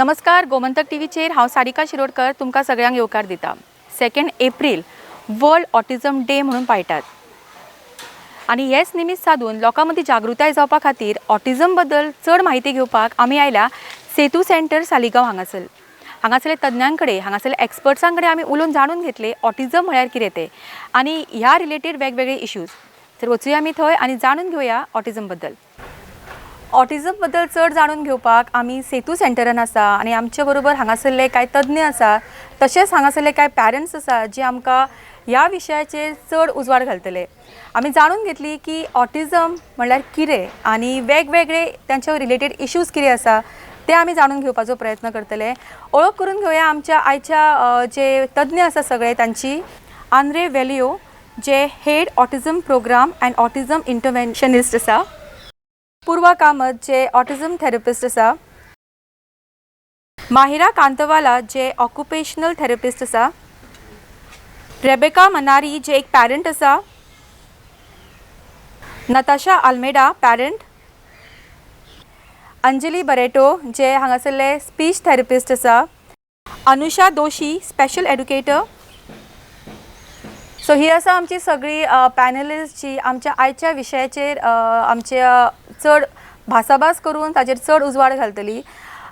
नमस्कार, गोमंतक टीव्हीचेर हांव सारिका शिरोडकर तुमकां सगळ्यांक येवकार दिता। 2 एप्रिल वर्ल्ड ऑटिझम डे म्हणून पाळटात आनी हेच निमित्त साधून लोकां मदीं जागृताय जावपा खातीर ऑटिझम बद्दल चड म्हायती घेवपाक आमी आयल्या सेतू सेंटर सालिगांव हांगासले तज्ञां कडेन हांगासले एक्सपर्ट्सां कडेन आमी उलोवन जाणून घेतले ऑटिझम म्हळ्यार कितें तें आनी ह्या रिलेटेड वेगवेगळे इश्यूज। तर वचूया आमी थंय आनी जाणून घेवया ऑटिझम बद्दल। ऑटिझम बद्दल चड जाणून घेवपाक आमी सेतू सेंटरान आसा आनी आमचे बरोबर हांगासरले कांय तज्ञ आसा, तशेंच हांगासरले कांय पेरंट्स आसा जे आमकां ह्या विशयाचेर चड उजवाड घालतले। आमी जाणून घेतली की ऑटिझम म्हळ्यार कितें आनी वेगवेगळे तांचे रिलेटेड इश्यूज कितें आसा ते आमी जाणून घेवपाचो प्रयत्न करतले। ओळख करून घेवया आमच्या आयच्या जे तज्ञ आसा सगळे तांची। आंद्रे वेलियो जे head autism program and autism interventionist आसा, पूर्वा कामत जे ऑटिझम थेरपिस्ट आसा, माहिरा कांतवाला जे ऑक्युपेशनल थेरपिस्ट आसा, रेबेका मनारी जे एक पेरंट आसा, नताशा आल्मेडा पेरंट, अंजली बरेटो जे हांगासरले स्पीच थेरपिस्ट आसा, अनुषा दोशी स्पेशल एड्युकेटर। सो ही आसा आमची सगळी पॅनलिस्ट जी आमच्या आयच्या विशयाचेर आमच्या चड भासाभास करून ताचेर चड उजवाड घालतली।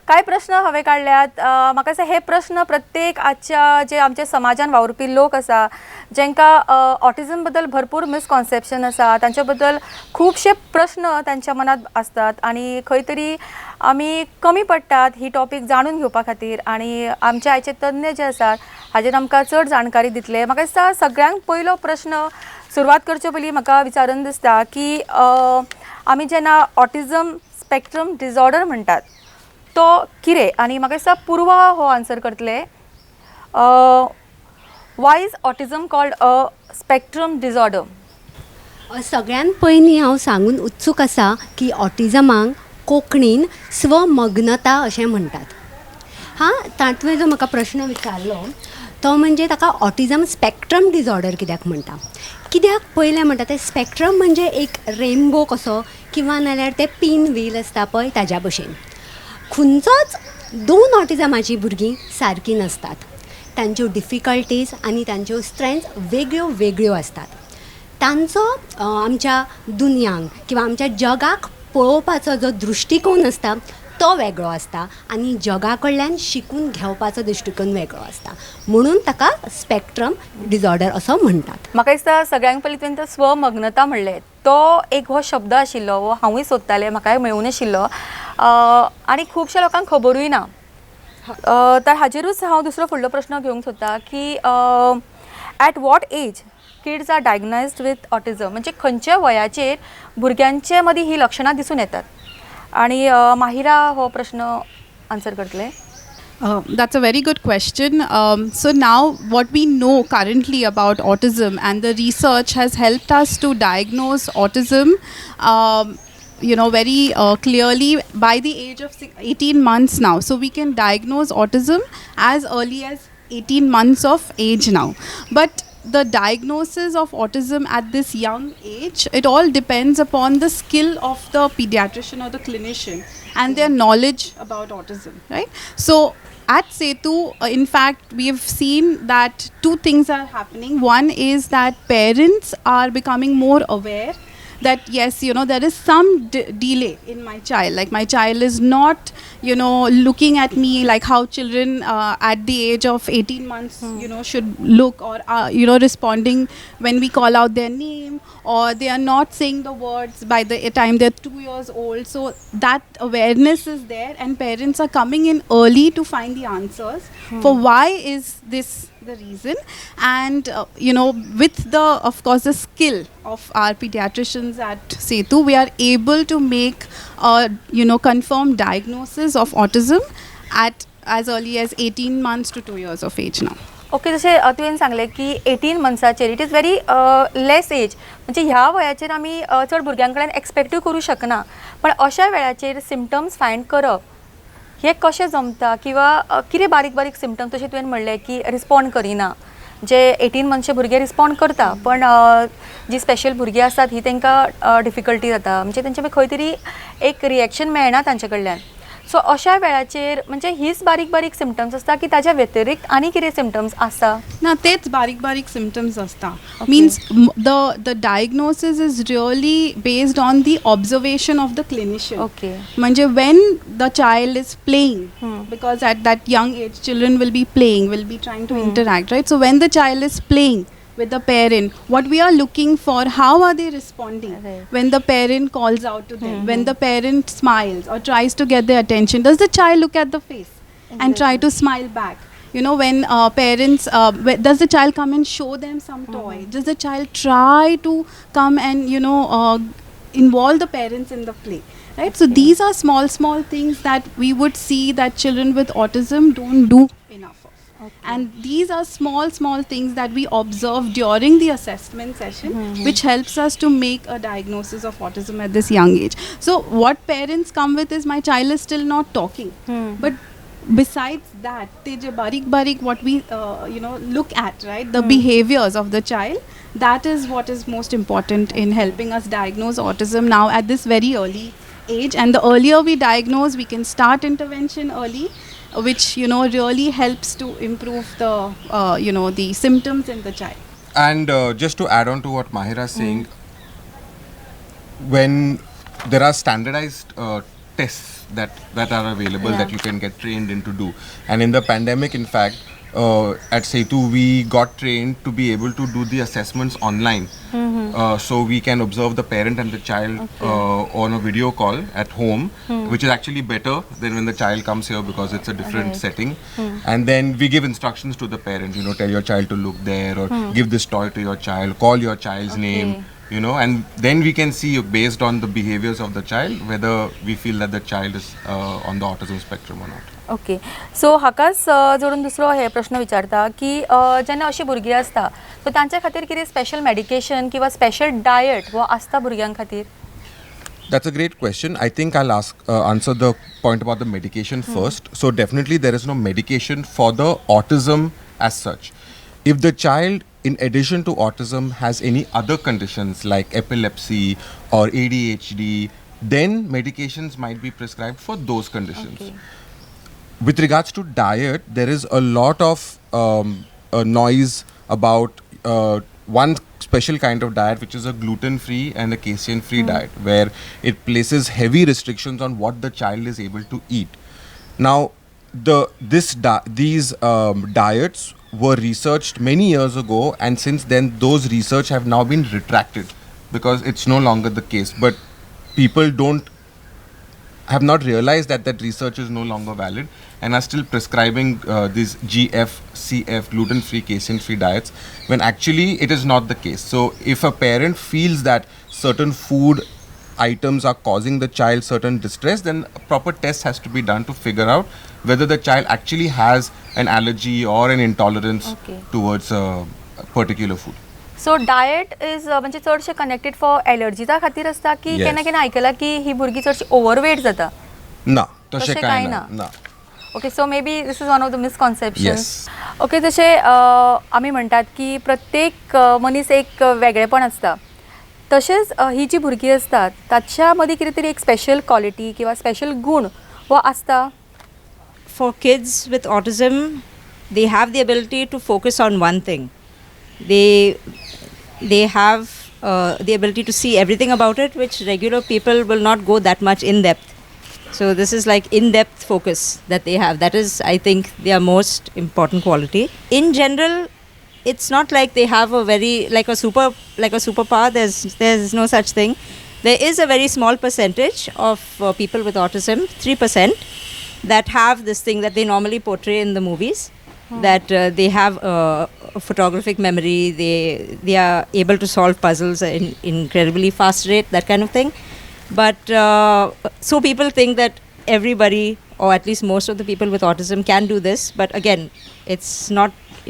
कांय प्रश्न हांवें काडल्यात, म्हाका दिसता हे प्रश्न प्रत्येक आजच्या जे आमच्या समाजान वावुरपी लोक आसा जेंकां ऑटिझम बद्दल भरपूर मिसकॉन्सेप्शन आसा, तांचे बद्दल खुबशे प्रश्न तांच्या मनात आसतात आनी खंय तरी आमी कमी पडटात ही टॉपीक जाणून घेवपा खातीर आनी आमचे आयचे तज्ञ जे आसात हाजेर आमकां चड जाणकारी दितले। म्हाका दिसता सगळ्यांक पयलो प्रश्न सुरवात करचे पयलीं म्हाका विचारून दिसता की आमी जेन्ना ऑटिझम स्पेक्ट्रम डिसऑर्डर म्हणटात तो कितें आनी म्हाका दिसता पूर्वा हो आन्सर करतले। Why is autism called a spectrum disorder? सगळ्यात पयलीं हांव सांगून उत्सूक आसा की ऑटिझमाक कोंकणीन स्वमग्नता अशें म्हणटात। तातूंत जो म्हाका प्रश्न विचारलो तो म्हणजे ताका ऑटिझम स्पेक्ट्रम डिसऑर्डर कित्याक म्हणटा। कित्याक पयलें म्हणटा तें स्पेक्ट्रम म्हणजे एक रेनबो कसो किंवा नाल्यार ते पिन व्हील आसता पळय ताज्या भशेन। खंयचोच दोन ऑटिझमाची भुरगीं सारकीं नसतात, तांच्यो डिफिकल्टीज आनी तांच्यो स्ट्रेंथ्स वेगळ्यो वेगळ्यो असतात। तांचो आमच्या दुनयांक किंवा आमच्या जगाक पळोवपाचो जो दृश्टिकोन आसता तो वेगळो आसता आनी जगा कडल्यान शिकून घेवपाचो दृश्टिकोन वेगळो आसता, म्हणून ताका स्पेक्ट्रम डिसऑर्डर असो म्हणटात। म्हाका दिसता सगळ्यांक पयलीं तुवें स्वमग्नता म्हणलें तो एक हो शब्द आशिल्लो, हो हांवूय सोदतालें, म्हाकाय मेळूं नाशिल्लो आनी खुबश्या लोकांक खबरूय ना। तर हाजेरूच हांव दुसरो फुडलो प्रश्न घेवंक सोदता की at what age kids are diagnosed with autism, म्हणजे खंयच्या वयाचेर भुरग्यांचे मदीं ही लक्षणां दिसून येतात आणि माहिरा हो प्रश्न आन्सर करतले। That's a very good question. So now what we know currently about autism and the research has helped us to diagnose autism very clearly by the age of 18 months now. So we can diagnose autism as early as 18 months of age now. But the diagnosis of autism at this young age, it all depends upon the skill of the pediatrician or the clinician and their knowledge about autism, right? So at Setu, in fact, we have seen that two things are happening. One is that parents are becoming more aware that yes, there is some delay in my child, like my child is not looking at me like how children at the age of 18 months should look, or responding when we call out their name, or they are not saying the words by the time they're 2 years old. So that awareness is there and parents are coming in early to find the answers for why is this the reason. And with the of course the skill of our pediatricians at Setu, we are able to make confirmed diagnosis of autism at as early as 18 months to 2 years of age now. Okay, जशें तुवें सांगलें की 18 मंथ्साचेर it is very less age, म्हणजे ह्या वयाचेर आमी चड भुरग्यां कडेन एक्सपेक्टूय करूं शकना, पण अशा वेळाचेर सिमटम्स फायंड करप हे कशें जमता किंवा कितें बारीक बारीक सिमटम्स जशें तुवें म्हणलें की रिस्पॉन्ड करिना, जे 18 मंथचे भुरगे रिस्पॉन्ड करता पण जी स्पेशल भुरगीं आसतात ही तांकां डिफिकल्टी जाता, म्हणजे तांचे खंय तरी एक रिएक्शन मेळना तांचे कडल्यान। सो अशा वेळाचेर म्हणजे हीच बारीक बारीक सिम्टम्स आसता की ताच्या व्यतिरिक्त आनी कितें सिम्टम्स आसता? ना तेच बारीक बारीक सिम्टम्स असता. Okay. Means the diagnosis is really based on the observation of the clinician. Okay. म्हणजे when the child is playing, because at that young age children will be playing, will be trying to interact, right? So when the child is playing with the parent, what we are looking for, how are they responding Right. when the parent calls out to them, when the parent smiles or tries to get their attention, does the child look at the face and try to smile back? You know, when parents, does the child come and show them some toy? Does the child try to come and, you know, involve the parents in the play? Right? So these are small things that we would see that children with autism don't do enough of. And these are small things that we observe during the assessment session, which helps us to make a diagnosis of autism at this young age. So what parents come with is, my child is still not talking, but besides that, they je barik what we look at, right, the behaviors of the child, that is what is most important in helping us diagnose autism now at this very early age. And the earlier we diagnose, we can start intervention early, which really helps to improve the the symptoms in the child. And just to add on to what Mahira is saying, when there are standardized tests that are available, that you can get trained in to do, and in the pandemic, in fact, at Setu we got trained to be able to do the assessments online, so we can observe the parent and the child on a video call at home, which is actually better than when the child comes here, because it's a different setting. And then we give instructions to the parent, tell your child to look there, or give this toy to your child, call your child's name, and then we can see, based on the behaviors of the child, whether we feel that the child is on the autism spectrum or not. Okay. So हाकाच जोडून दुसरो हे प्रश्न विचारता की जेन्ना अशी भुरगीं आसता सो तांच्या खातीर कितें स्पेशल मेडिकेशन किंवा स्पेशल डायट वो आसता भुरग्यां खातीर? That's a great question. I think I'll answer the point about the medication first. So definitely there is no medication for the autism as such. If the child, in addition to autism, has any other conditions like epilepsy or ADHD, then medications might be prescribed for those conditions. Okay. With regards to diet, there is a lot of noise about one special kind of diet, which is a gluten-free and a casein-free diet, where it places heavy restrictions on what the child is able to eat. Now, these diets were researched many years ago, and since then those research have now been retracted because it's no longer the case. But people have not realized that research is no longer valid, and are still prescribing these GF, CF, gluten-free, casein-free diets, when actually it is not the case. So if a parent feels that certain food items are causing the child certain distress, then a proper test has to be done to figure out whether the child actually has an allergy or an intolerance towards a particular food. So diet is म्हणजे चडशे connected for एलर्जीचा खातीर आसता की Yes. केन्ना केन्ना आयकलां की ही भुरगीं चडशी ओवरवेट जाता? ना, तशें तशें कांय कांय ना. ना. ना. Okay. So may be this is one of the misconceptions. Yes. Okay. जशें आमी म्हणटात की प्रत्येक मनीस एक वेगळेपण आसता, तशेंच ही जी भुरगीं आसतात ताच्या मदीं कितें तरी एक स्पेशल क्वॉलिटी किंवा स्पेशल गुण वो आसता? For kids with autism, they have the ability to focus on one thing. They have the ability to see everything about it, which regular people will not go that much in depth. So this is like in-depth focus that they have. That is, I think, their most important quality. In general, it's not like they have a very like a superpower. There's no such thing. There is a very small percentage of people with autism, 3%, that have this thing that they normally portray in the movies. That they have a photographic memory, they are able to solve puzzles in incredibly fast rate, that kind of thing. But so people think that everybody, or at least most of the people with autism, can do this. But again, it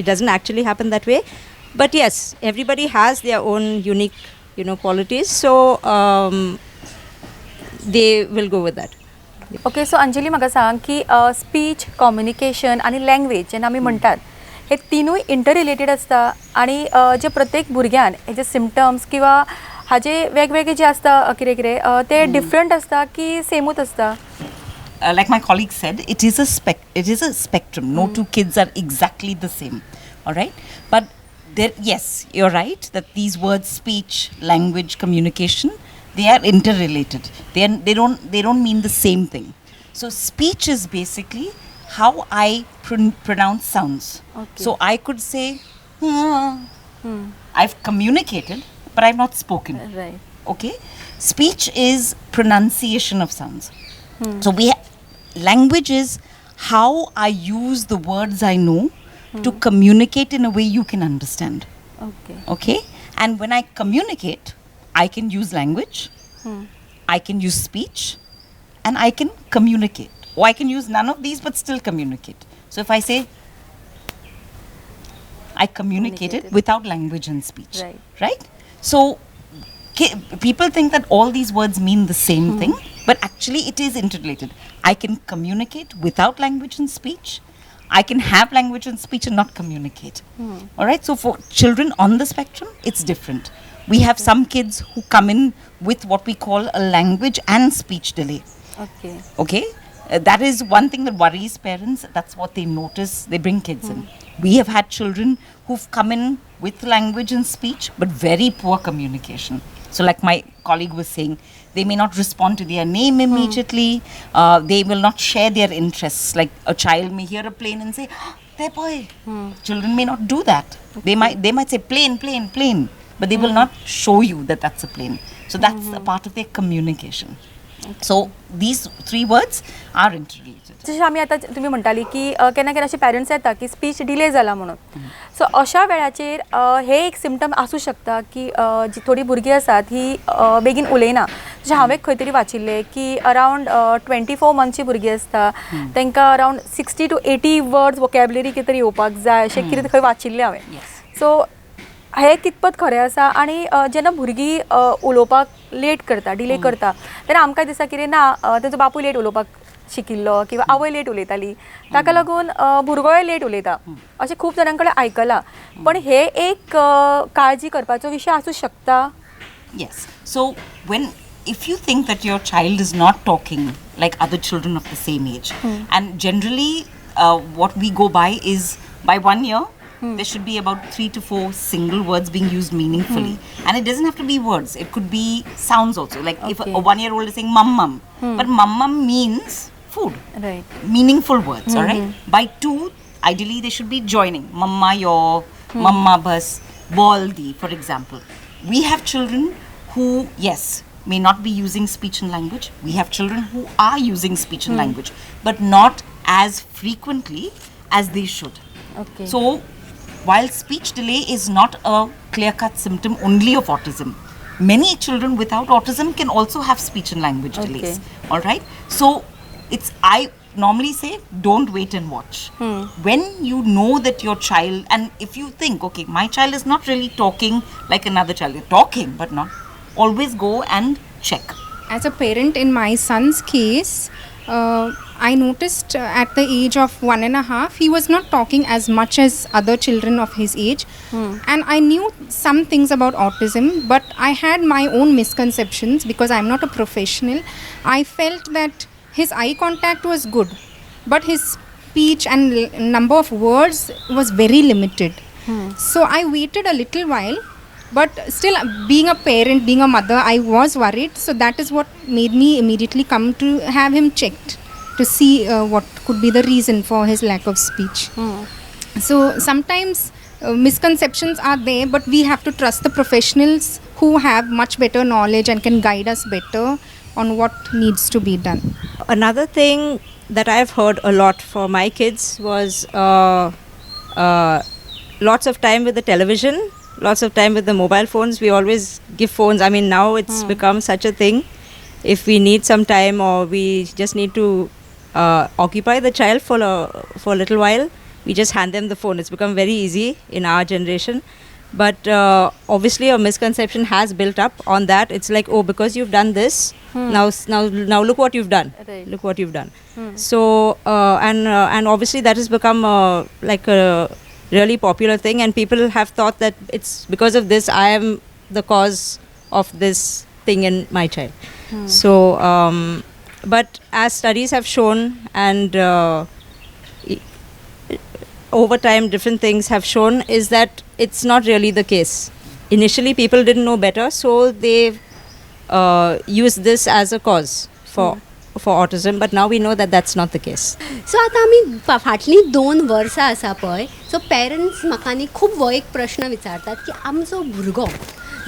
doesn't actually happen that way. But yes, everybody has their own unique qualities, so they will go with that. Okay. So Anjali म्हाका सांग की speech, communication आनी language जेन्ना आमी म्हणटात हे तिनूय inter related आसता, आनी जे प्रत्येक भुरग्यान हेजे सिम्टम्स किंवा हाजे वेगवेगळे जे आसता कितें कितें ते डिफरंट आसता की सेमूच आसता? like my colleague said, it is a spectrum. No two kids are exactly the same. All right, but yes, you're right that these words, speech, language, communication, they are interrelated. They don't mean the same thing. So speech is basically how I pronounce sounds. Okay. So I could say, I've communicated, but I've not spoken. Right. Okay, speech is pronunciation of sounds. So language is how I use the words I know to communicate in a way you can understand. Okay. Okay, and when I communicate, I can use language, I can use speech, and I can communicate. Or I can use none of these but still communicate. So if I say, I communicated without language and speech. Right? So people think that all these words mean the same thing, but actually it is interrelated. I can communicate without language and speech. I can have language and speech and not communicate. All right? So for children on the spectrum, it's different. We have some kids who come in with what we call a language and speech delay. Okay. Okay? That is one thing that worries parents. That's what they notice. They bring kids in. We have had children who've come in with language and speech, but very poor communication. So like my colleague was saying, they may not respond to their name immediately. They will not share their interests. Like a child may hear a plane and say, there boy. Children may not do that. They might say plane, plane, plane. But they will not show you that that's a plane. So that's a part of their communication. So these three words are interrelated. जसे आम्ही आता तुम्ही म्हणटाली की केन्ना केन्ना असे parents येता की स्पीच डिले जाला म्हणून सो अशा वेळाचेर हे एक सिम्पटम आसूं शकता की जी थोडी भुरगीं आसात ही बेगीन उलयना जशें हांवें खंय तरी वाचिल्लें की अरावंड 24 मंथची भुरगीं आसता तांकां अरावंड 60 to 80 वर्ड्स वोकॅब्युलरी कितें तरी येवपाक जाय अशें कितें खंय वाचिल्लें हांवें सो हे कितपत खरें आसा आणि जेन्ना भुरगीं उलोवपाक लेट करता डिले करता तेन्ना आमकां दिसता कितें ना तेजो बापूय लेट उलोवपाक शिकिल्लो किंवा आवय लेट उलयताली ताका लागून भुरगोय लेट उलयता अशें खूब जाणां कडेन आयकलां पण हे एक काळजी करपाचो विशय आसूं शकता. Yes. So if you think that your child is not talking like other children of the same age, and generally what we go by is by 1 year there should be about 3 to 4 single words being used meaningfully, and it doesn't have to be words, it could be sounds also, like if a 1-year-old is saying mum mum, but mum mum means food, Right. meaningful words. All right, by 2 ideally they should be joining mama your, mama bus, baldi, for example. We have children who may not be using speech and language. We have children who are using speech and language, but not as frequently as they should. Okay. So while speech delay is not a clear-cut symptom only of autism, many children without autism can also have speech and language delays. All right, so I normally say don't wait and watch. When you know that your child, and if you think, okay, my child is not really talking like another child, they're talking but not, always go and check. As a parent in my son's case, I noticed at the age of 1.5, he was not talking as much as other children of his age. And I knew some things about autism, but I had my own misconceptions because I'm not a professional. I felt that his eye contact was good, but his speech and number of words was very limited. So I waited a little while, but still being a parent, being a mother, I was worried. So that is what made me immediately come to have him checked to see what could be the reason for his lack of speech. So sometimes misconceptions are there, but we have to trust the professionals who have much better knowledge and can guide us better on what needs to be done. Another thing that I've heard a lot for my kids was lots of time with the television, lots of time with the mobile phones. We always give phones. I mean, now it's become such a thing. If we need some time or we just need to occupy the child for a little while, we just hand them the phone. It's become very easy in our generation. But obviously a misconception has built up on that. It's like, oh, because you've done this, now look what you've done. Right. Look what you've done. So and obviously that has become like a really popular thing, and people have thought that it's because of this I am the cause of this thing in my child. So but as studies have shown, and over time different things have shown, is that it's not really the case. Initially people didn't know better, so they used this as a cause for autism, but now we know that that's not the case. सो आतां आमी फाटलीं 2 वर्सां आसा पळय, सो parents म्हाका न्ही खूब हो एक प्रश्न विचारतात की आमचो भुरगो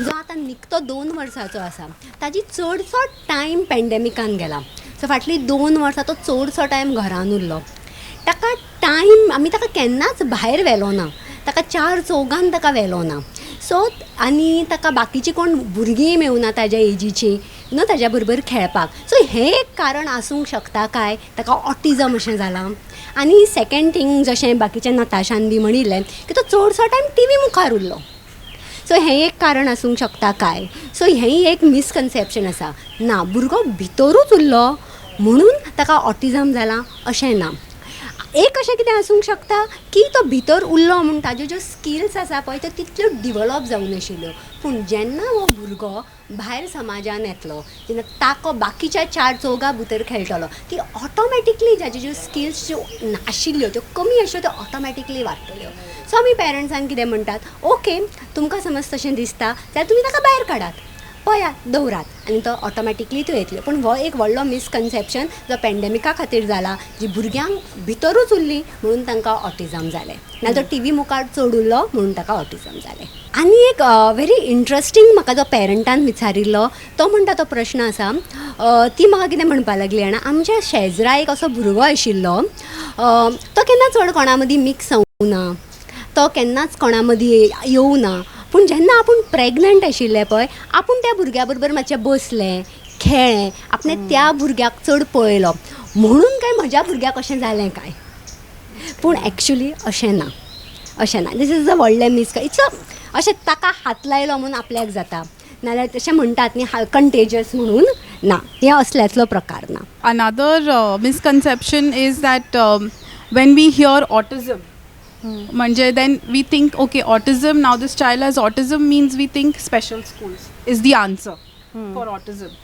जो आतां निकतो 2 वर्सांचो आसा ताजी चडसो टायम पॅन्डेमिकान गेला. सो फाटलीं 2 वर्सां तो चडसो टायम घरान उरलो. ताका टायम आमी ताका केन्नाच भायर व्हेलो ना, ताका 4 चौगान ताका व्हेलो ना. सो आनी ताका बाकीची कोण भुरगीं मेळुना ताज्या एजीची न्हू ताज्या बरोबर खेळपाक. सो हें एक कारण आसूंक शकता काय ताका ऑटिजम अशें जालां. आनी सेकेंड थिंग जशें बाकीच्या नताशान बी म्हणिल्लें की तो चडसो टायम टी व्ही मुखार उरलो. सो हें एक कारण आसूंक शकता काय. सो हेंय एक मिसकन्सेप्शन आसा. ना, भुरगो भितरूच उरलो म्हणून ताका ऑटिजम जाला अशें ना. एक अशें कितें आसूंक शकता की तो भितर उरलो म्हणून ताज्यो ज्यो स्किल्स आसा पळय त्यो तितल्यो डिवेलॉप जावं नाशिल्ल्यो. पूण जेन्ना हो भुरगो भायर समाजान येतलो, जेन्ना ताको बाकीच्या 4 चौगा भितर खेळटलो, ती ऑटोमॅटिकली जाच्यो ज्यो स्किल्स ज्यो नाशिल्ल्यो त्यो कमी आशिल्ल्यो त्यो ऑटोमॅटिकली वाडटल्यो. सो आमी पेरंट्सांक कितें म्हणटात, ओके तुमकां समज तशें दिसता जाल्यार तुमी ताका भायर काडात, पळयात, दवरात, आनी तो ऑटोमॅटिकली त्यो येतल्यो. पूण हो एक व्हडलो मिसकन्सेप्शन जो पॅन्डेमिका खातीर जाला, जी भुरग्यांक भितरूच उरली म्हणून तांकां ऑटिजम जालें, नाजाल्यार तो टी व्ही मुखार चड उरलो म्हणून ताका ऑटिजम जालें. आनी एक व्हेरी इंट्रस्टींग म्हाका जो पेरंटान विचारिल्लो तो म्हणटा तो प्रश्न आसा, ती म्हाका कितें म्हणपा लागली जाणा, आमच्या शेजरा एक असो भुरगो आशिल्लो, तो केन्ना चड कोणा मदीं मिक्स जावूं ना, तो केन्नाच कोणा मदीं येवं ना. पूण जेन्ना आपूण प्रेग्नंट आशिल्लें पळय, आपूण त्या भुरग्या बरोबर मातशें बसलें, खेळ्ळें, आपणें त्या भुरग्याक चड पळयलो म्हणून काय म्हज्या भुरग्याक अशें जालें काय. पूण एक्चुली अशें ना, अशें ना. दीस इज अ व्हडलें मिस. इट्स अशें ताका हात लायलो म्हणून आपल्याक जाता, नाजाल्यार तशें म्हणटात न्ही कंटेजियस म्हणून, ना, हें असल्यातलो प्रकार ना. Another misconception is that when we hear autism, म्हणजे then we think, okay, autism, now this child has autism means we think special schools is the answer for autism.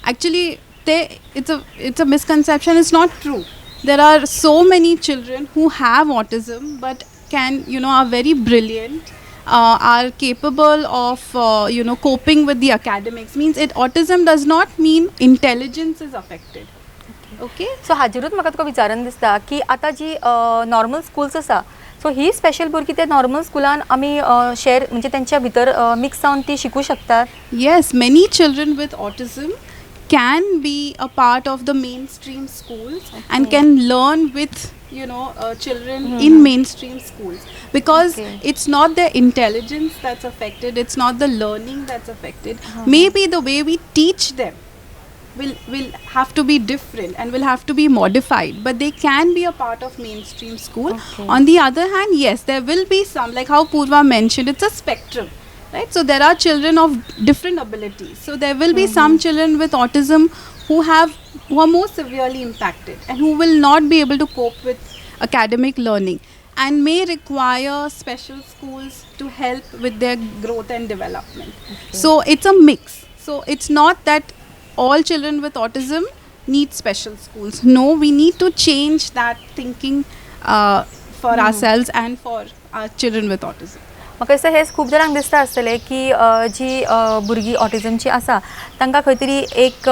Actually, it's a misconception. It's not true. There are so many children who have autism but are very brilliant, are capable of coping with the academics. Means autism does not mean intelligence is affected. Okay. सो हाजेरूच म्हाका तुका विचारन दिसता की आतां जी normal schools आसा, सो ही special भुरगीं ते normal स्कुलान आमी शेअर म्हणजे त्यांच्या भितर मिक्स जावन ती शिकू शकतात. Yes, many children with autism can be a part of the mainstream schools and can learn with children in mainstream schools, because it's not their intelligence that's affected, it's not the learning that's affected. Maybe the way we teach them will have to be different and will have to be modified, but they can be a part of mainstream school. On the other hand, yes, there will be some, like how Purva mentioned, it's a spectrum, right? So there are children of different abilities. So there will be some children with autism who are more severely impacted and who will not be able to cope with academic learning and may require special schools to help with their growth and development. So it's a mix. So it's not that all children with autism need special schools. No, we need to change that thinking for ourselves and for our children with autism. म्हाका दिसता हेच खूब जाणांक दिसता आसतलें की जी भुरगीं ऑटिजमची आसा तांकां खंय तरी एक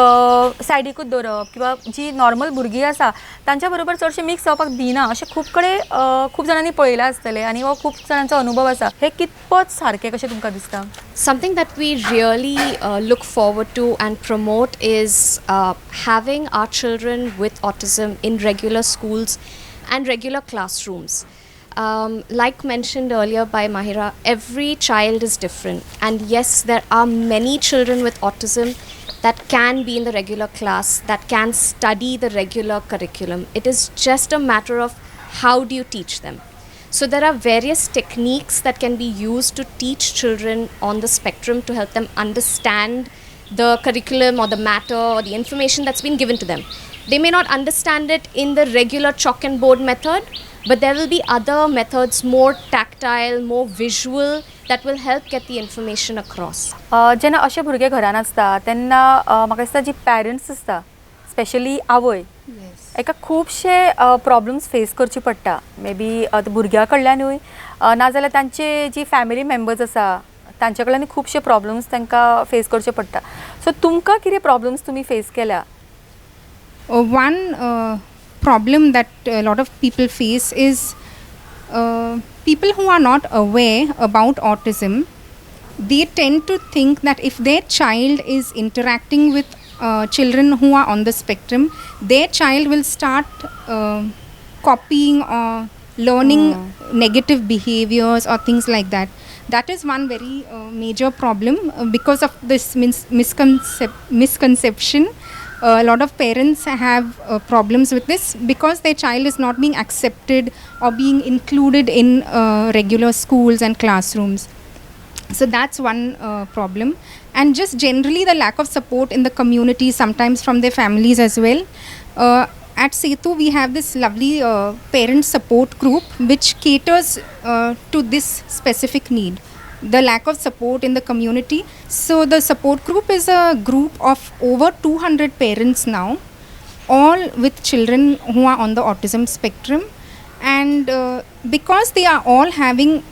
सायडीकूच दवरप, किंवा जी नॉर्मल भुरगीं आसा तांच्या बरोबर चडशें मिक्स जावपाक दिना अशें खूब जाणांनी पळयलां आसतलें आनी हो खूब जाणांचो अनुभव आसा. हे कितपत सारकें कशें तुमकां दिसता? Something that we really look forward to and promote is having our children with autism in regular schools and regular classrooms. Like mentioned earlier by Mahira, every child is different, and yes, there are many children with autism that can be in the regular class, that can study the regular curriculum. It is just a matter of how do you teach them. So there are various techniques that can be used to teach children on the spectrum to help them understand the curriculum or the matter or the information that's been given to them. They may not understand it in the regular chalk and board method, but there will be other methods, more tactile, more visual, that will help get the information across. जेन्ना अशे भुरगे घरान आसता तेन्ना म्हाका दिसता जी parents आसता specially आवय एका खुबशे प्रॉब्लम्स फेस करचे पडटा मे बी भुरग्या कडल्यानूय नाजाल्यार तांचे जी फॅमिली मेंबर्स आसा तांचे कडल्यान खुबशे प्रॉब्लम्स तांकां फेस करचे पडटा सो तुमकां कितें प्रॉब्लम्स तुमी फेस केल्या One problem that a lot of people face is people who are not aware about autism. They tend to think that if their child is interacting with children who are on the spectrum, their child will start copying or learning negative behaviors or things like that. That is one very major problem because of this misconception. A lot of parents have problems with this because their child is not being accepted or being included in regular schools and classrooms. So that's one problem. And just generally the lack of support in the community, sometimes from their families as well. At Setu, we have this lovely parent support group which caters to this specific need. The lack of support in the community. So the support group is a group of over 200 parents now, all with children who are on the autism spectrum. And because they are all having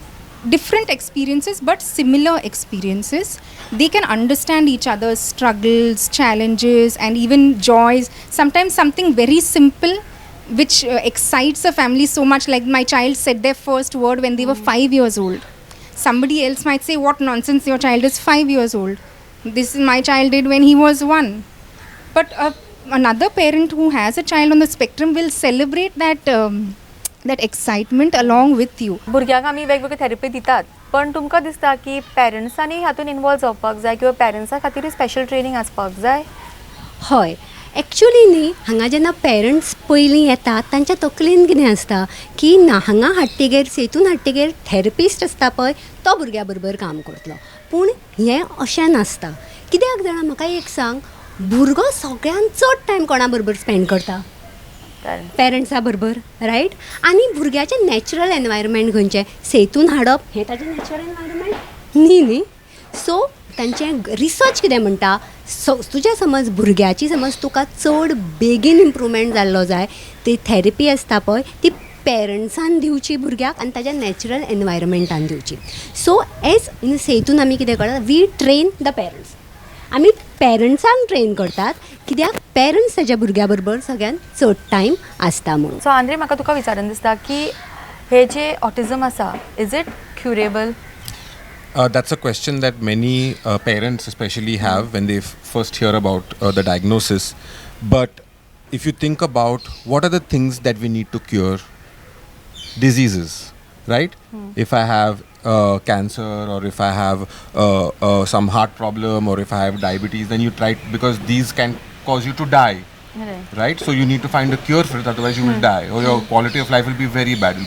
different experiences but similar experiences, they can understand each other's struggles, challenges, and even joys. Sometimes something very simple which excites a family so much, like my child said their first word when they were 5 years old. Somebody else might say, what nonsense, your child is 5 years old. This is my child did when he was 1. But another parent who has a child on the spectrum will celebrate that excitement along with you. भुरग्यांक आमी वेगवेगळे therapy दितात पण तुमकां दिसता की पेरंट्सांनी हातून involve जावपाक जाय किंवा पेरंट्सा खातीर स्पेशल ट्रेनिंग आसपाक जाय हय एक्चुली न्ही हांगा जेन्ना पेरंट्स पयलीं येतात तांच्या तकलेन कितें आसता की ना हांगा हाडटेगेर सेतून हाडटेगेर थेरपिस्ट आसता पळय तो भुरग्या बरोबर काम करतलो पूण हें अशें नासता कित्याक जाणा म्हाका एक सांग भुरगो सगळ्यान चड टायम कोणा बरोबर स्पेंड करता पेरंट्सा बरोबर रायट आनी भुरग्याचें नॅचरल एनवायरमेंट खंयचें सेतून हाडप हें ताचें नॅचरल एनवायरमेंट न्ही सो तांचें रिसर्च कितें म्हणटा तुज्या समज भुरग्याची समज तुका चड बेगीन इम्प्रूवमेंट जाल्लो जाय ती थेरपी आसता पळय ती पेरंट्सान दिवची भुरग्याक आनी ताच्या नॅचरल एनवायरमेंटान दिवची सो एज इन सेतून आमी कितें करतात वी ट्रेन द पेरंट्स आमी पेरंट्सांक ट्रेन करतात कित्याक पेरंट्स ताच्या भुरग्या बरोबर सगळ्यान चड टायम आसता म्हणून सो आंद्रे म्हाका तुका विचारून दिसता की हे जे ऑटिझम आसा is it curable That's a question that many parents especially have when they first hear about the diagnosis. But if you think about what are the things that we need to cure, diseases, right? If I have cancer or if I have some heart problem or if I have diabetes, then you try because these can cause you to die, right? So you need to find a cure for it, otherwise you will die or your quality of life will be very bad.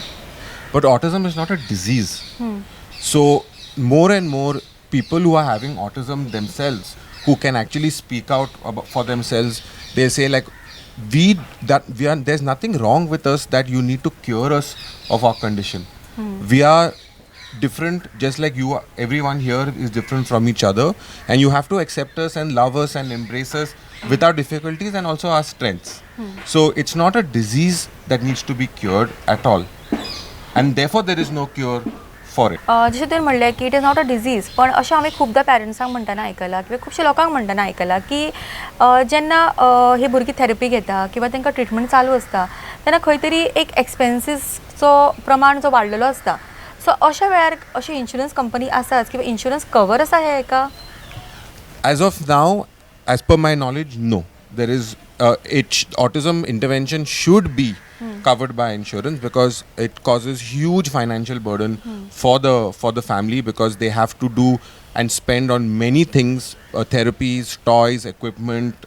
But autism is not a disease. So more and more people who are having autism themselves who can actually speak out for themselves, they say like there's nothing wrong with us that you need to cure us of our condition. We are different just like you are. Everyone here is different from each other and you have to accept us and love us and embrace us with our difficulties and also our strengths. So it's not a disease that needs to be cured at all and therefore there is no cure for it. जशें तुवें म्हणलें की it is not a disease पण अशें हांवें खुबदां पेरंट्सांक म्हणटना आयकलां किंवा खुबशे लोकांक म्हणटना आयकलां की जेन्ना हे भुरगीं थेरपी घेता किंवा तांकां ट्रिटमेंट चालू आसता तेन्ना खंय तरी एक एक्सपेन्सीसचो प्रमाण जो वाडलेलो आसता सो अशा वेळार अशी इन्शुरन्स कंपनी आसाच किंवा इन्शुरन्स कवर आसा हे हाका As of now, as per my knowledge, no. There is autism intervention should be covered by insurance because it causes huge financial burden for the family because they have to do and spend on many things, therapies, toys, equipment,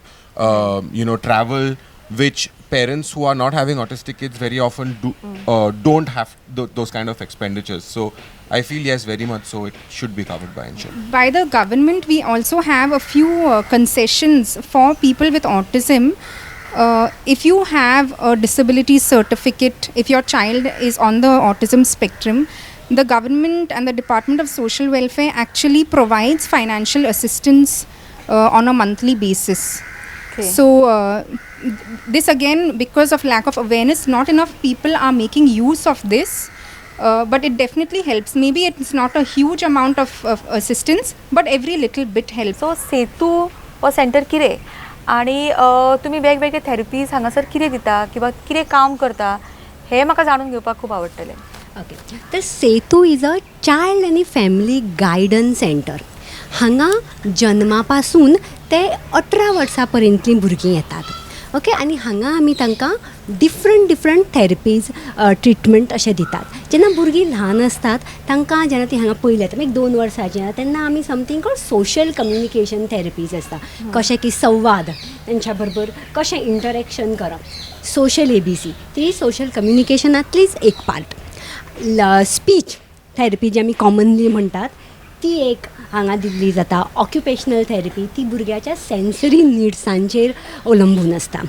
travel, which parents who are not having autistic kids very often don't have those kind of expenditures. So I feel yes, very much so it should be covered by insurance. By the government, we also have a few concessions for people with autism. If you have a disability certificate, if your child is on the autism spectrum, the government and the Department of Social Welfare actually provides financial assistance on a monthly basis. Okay. So this again, because of lack of awareness, not enough people are making use of this. But it definitely helps. Maybe it's not a huge amount of assistance, but every little bit helps. सो सेतू हो centre कितें आनी तुमी वेगवेगळे therapies हांगासर कितें दिता किंवा कितें काम करता हें म्हाका जाणून घेवपाक खूब आवडटलें. ओके, तर सेतू इज अ चायल्ड आनी फॅमिली गायडन्स सेंटर. हांगा जन्मा पासून ते 18 वर्सां पर्यंतलीं भुरगीं येतात. ओके, आनी हांगा आमी तांकां डिफरंट थेरपीज ट्रिटमेंट अशें दितात. जेन्ना भुरगीं ल्हान आसतात तांकां जेन्ना तीं हांगा पयली येता एक 2 वर्सांचीं तेन्ना आमी something called social communication therapies आसता. कशें की संवाद, तेंच्या बरोबर कशें इंटरेक्शन करप, सोशल ABC ती सोशल कम्युनिकेशनांतलीच एक पार्ट. स्पीच थेरपी जी आमी कॉमनली म्हणटात ती एक हांगा दिल्ली जाता. ऑक्युपेशनल थेरपी ती भुरग्याच्या सेन्सरी निड्सांचेर अवलंबून आसता.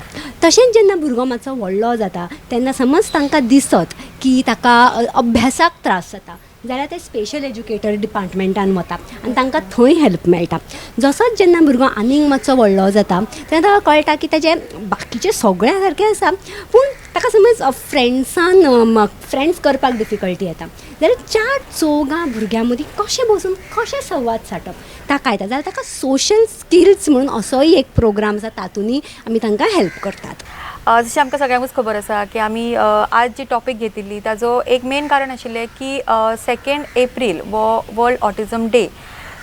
तशेंच जेन्ना भुरगो मातसो व्हडलो जाता तेन्ना समज तांकां दिसत की ताका अभ्यासाक त्रास जाता जाल्यार ते स्पेशल एज्युकेटर डिपार्टमेंटान वता आनी तांकां थंय हेल्प मेळटा. जसोच जेन्ना भुरगो आनीक मातसो व्हडलो जाता तेन्ना ताका कळटा की ताजे बाकीचे सगळ्या सारकें आसा पूण ताका समज फ्रेंड्स करपाक डिफिकल्टी येता जाल्यार 4 भुरग्यां मदीं कशें बसून कशें संवाद साटप ताका येता जाल्यार ताका सोशल स्किल्स म्हणून असोय एक प्रोग्राम आसा तातूंतय आमी तांकां हेल्प करतात. जशें आमकां सगळ्यांकूच खबर आसा की आमी आज जी टॉपीक घेतिल्ली ताजो एक मेन कारण आशिल्लें की 2 एप्रील वो वर्ल्ड ऑटिझम डे.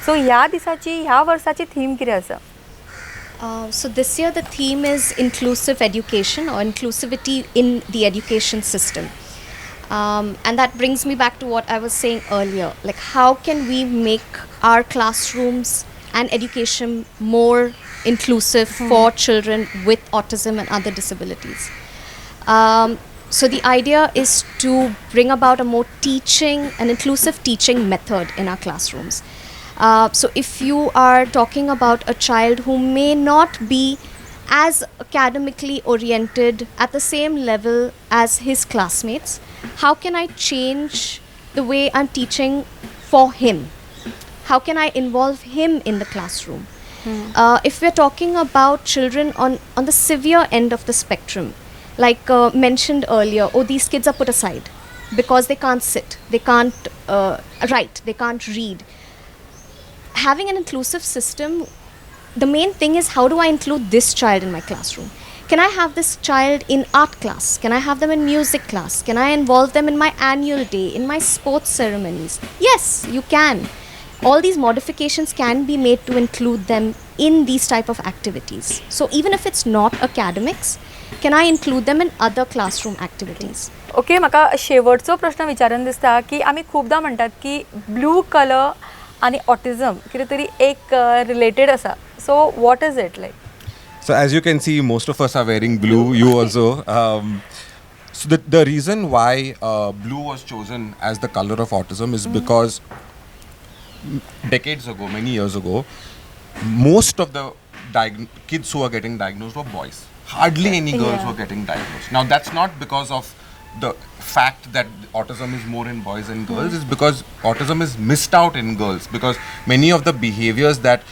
सो ह्या दिसाची ह्या वर्साची थीम कितें आसा? So this year the theme is inclusive education or inclusivity in the education system. And that brings me back to what I was saying earlier. Like, how can we make our classrooms and education more inclusive for children with autism and other disabilities? So the idea is to bring about a more an inclusive teaching method in our classrooms. So if you are talking about a child who may not be as academically oriented at the same level as his classmates, how can I change the way I'm teaching for him? How can I involve him in the classroom? If we're talking about children on the severe end of the spectrum, like mentioned earlier, these kids are put aside because they can't sit, they can't write, they can't read. Having an inclusive system, the main thing is, how do I include this child in my classroom? Can I have this child in art class? Can I have them in music class? Can I involve them in my annual day, in my sports ceremonies? Yes, you can. All these modifications can be made to include them in these type of activities. So even if it's not academics, can I include them in other classroom activities? Okay, म्हाका शेवटचो प्रश्न विचारून दिसता की आमी खूबदां म्हणटात की blue colour आणि autism कितें तरी एक रिलेटेड आसा. So what is it like? So as you can see, most of us are wearing blue. You also. So the reason why blue was chosen as the color of autism is because decades ago, many years ago, most of the kids who are getting diagnosed were boys. Hardly any girls were getting diagnosed. Now that's not because of the fact that autism is more in boys and girls, is because autism is missed out in girls, because many of the behaviors that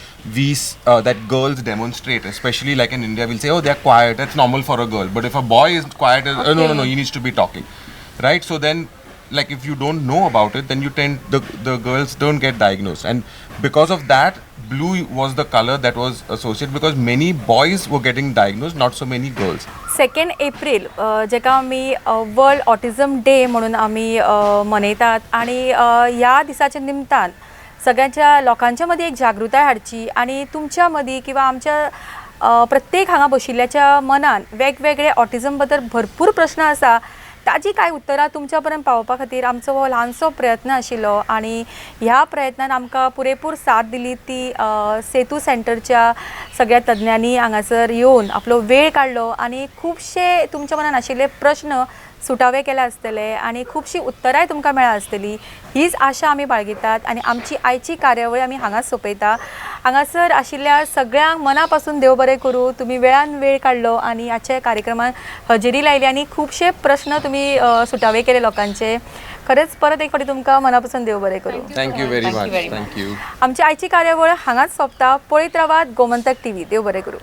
that girls demonstrate, especially like in India, we'll say, oh, they're quiet, that's normal for a girl. But if a boy is quiet, no, he needs to be talking, right? So then, like, if you don't know about it, then you tend the girls don't get diagnosed, and because of that, blue was the color that was associated, because many boys were getting diagnosed, not so many girls. 2 April जेका आमी world autism day म्हणून आमी मनयतात आणि ह्या दिसाच्या निमतान सगळ्यांच्या लोकांच्या मदीं एक जागृताय हाडची आणि तुमच्या मदीं किंवा आमच्या प्रत्येक हांगा बशिल्ल्याच्या मनान वेगवेगळे ऑटिझम बद्दल भरपूर प्रश्न आसा, ताजी कांय उतरां तुमच्या पर्यंत पावोवपा खातीर आमचो हो ल्हानसो प्रयत्न आशिल्लो आणि ह्या प्रयत्नान आमकां पुरेपूर साथ दिली ती सेतू सेंटरच्या सगळ्या तज्ञांनी हांगासर येवन आपलो वेळ काडलो आणि खुबशे तुमच्या मनान आशिल्ले प्रश्न सुटावे केले आसतले आणि खुबशी उत्तरांय तुमकां मेळ्ळा आसतली, हीच आशा आमी बाळगितात आणि आमची आयची कार्यावळ आमी हांगाच सोंपयता. हांगासर आशिल्ल्या सगळ्यांक मना पासून देव बरें करूं, तुमी वेळान वेळ काडलो आणि आजच्या कार्यक्रमात हजेरी लायली आणि खुबशे प्रश्न तुमी सुटावे केले लोकांचे. खरेंच परत एक फावटी तुमकां मना पासून देव बरें करूं. Thank you very much. थँक्यू. आमची आयची कार्यावळ हांगाच सोंपता. पळयत रावात गोमंतक टीव्ही. देव बरें करूं.